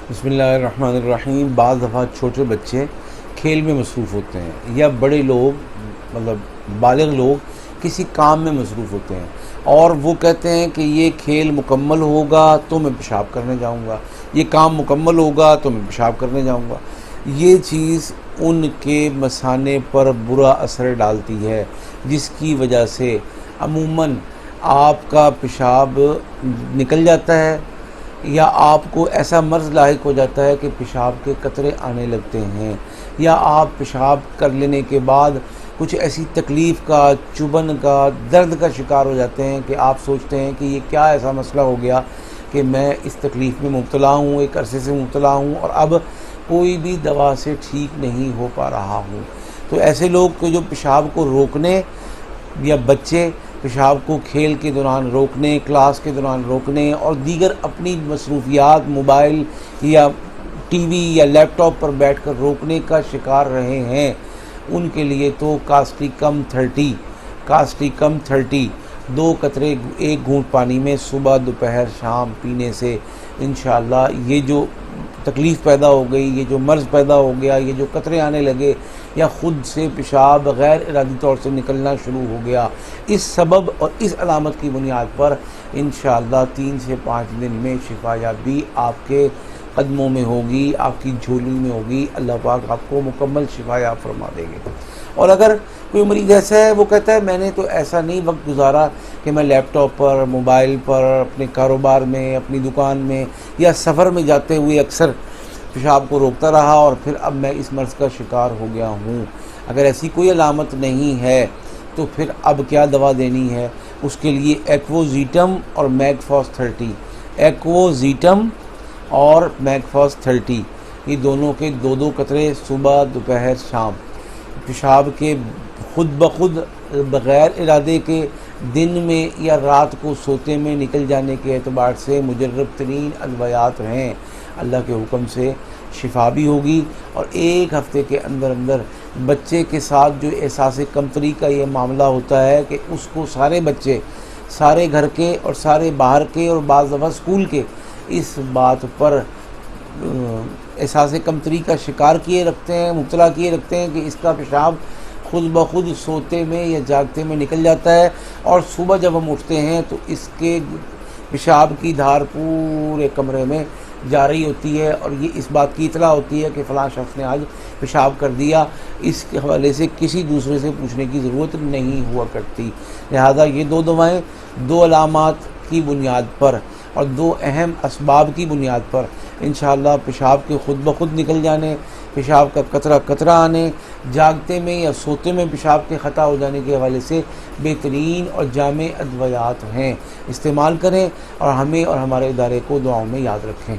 بسم اللہ الرحمن الرحیم۔ بعض دفعہ چھوٹے بچے کھیل میں مصروف ہوتے ہیں یا بڑے لوگ مطلب بالغ لوگ کسی کام میں مصروف ہوتے ہیں اور وہ کہتے ہیں کہ یہ کھیل مکمل ہوگا تو میں پیشاب کرنے جاؤں گا، یہ کام مکمل ہوگا تو میں پیشاب کرنے جاؤں گا۔ یہ چیز ان کے مثانے پر برا اثر ڈالتی ہے، جس کی وجہ سے عموماً آپ کا پیشاب نکل جاتا ہے یا آپ کو ایسا مرض لاحق ہو جاتا ہے کہ پیشاب کے قطرے آنے لگتے ہیں، یا آپ پیشاب کر لینے کے بعد کچھ ایسی تکلیف کا، چبھن کا، درد کا شکار ہو جاتے ہیں کہ آپ سوچتے ہیں کہ یہ کیا ایسا مسئلہ ہو گیا کہ میں اس تکلیف میں مبتلا ہوں، ایک عرصے سے مبتلا ہوں اور اب کوئی بھی دوا سے ٹھیک نہیں ہو پا رہا ہوں۔ تو ایسے لوگ کو جو پیشاب کو روکنے، یا بچے پیشاب کو کھیل کے دوران روکنے، کلاس کے دوران روکنے اور دیگر اپنی مصروفیات موبائل یا ٹی وی یا لیپ ٹاپ پر بیٹھ کر روکنے کا شکار رہے ہیں، ان کے لیے تو کاسٹیکم 30 2 قطرے 1 گھونٹ پانی میں صبح دوپہر شام پینے سے انشاءاللہ یہ جو تکلیف پیدا ہو گئی، یہ جو مرض پیدا ہو گیا، یہ جو قطرے آنے لگے یا خود سے پیشاب غیر ارادی طور سے نکلنا شروع ہو گیا، اس سبب اور اس علامت کی بنیاد پر انشاءاللہ 3 سے 5 دن میں شفا یابی آپ کے قدموں میں ہوگی، آپ کی جھولی میں ہوگی۔ اللہ پاک آپ کو مکمل شفا یاب فرما دے گے۔ اور اگر کوئی مریض ایسا ہے وہ کہتا ہے میں نے تو ایسا نہیں وقت گزارا کہ میں لیپ ٹاپ پر، موبائل پر، اپنے کاروبار میں، اپنی دکان میں یا سفر میں جاتے ہوئے اکثر پیشاب کو روکتا رہا اور پھر اب میں اس مرض کا شکار ہو گیا ہوں، اگر ایسی کوئی علامت نہیں ہے تو پھر اب کیا دوا دینی ہے؟ اس کے لیے ایکوزیٹم اور میگفاس 30 یہ دونوں کے 2 قطرے صبح دوپہر شام پیشاب کے خود بخود بغیر ارادے کے دن میں یا رات کو سوتے میں نکل جانے کے اعتبار سے مجرب ترین ادویات ہیں۔ اللہ کے حکم سے شفا بھی ہوگی، اور 1 ہفتے کے اندر بچے کے ساتھ جو احساس کمتری کا یہ معاملہ ہوتا ہے کہ اس کو سارے بچے، سارے گھر کے اور سارے باہر کے اور بعض دفعہ اسکول کے اس بات پر احساس کمتری کا شکار کیے رکھتے ہیں، مبتلا کیے رکھتے ہیں کہ اس کا پیشاب خود بخود سوتے میں یا جاگتے میں نکل جاتا ہے، اور صبح جب ہم اٹھتے ہیں تو اس کے پیشاب کی دھار پورے کمرے میں جاری ہوتی ہے، اور یہ اس بات کی اطلاع ہوتی ہے کہ فلاں شخص نے آج پیشاب کر دیا۔ اس کے حوالے سے کسی دوسرے سے پوچھنے کی ضرورت نہیں ہوا کرتی۔ لہذا یہ 2 دوائیں 2 علامات کی بنیاد پر اور 2 اہم اسباب کی بنیاد پر انشاءاللہ پیشاب کے خود بخود نکل جانے، پیشاب کا قطرہ آنے، جاگتے میں یا سوتے میں پیشاب کے خطا ہو جانے کے حوالے سے بہترین اور جامع ادویات ہیں۔ استعمال کریں اور ہمیں اور ہمارے ادارے کو دعاؤں میں یاد رکھیں۔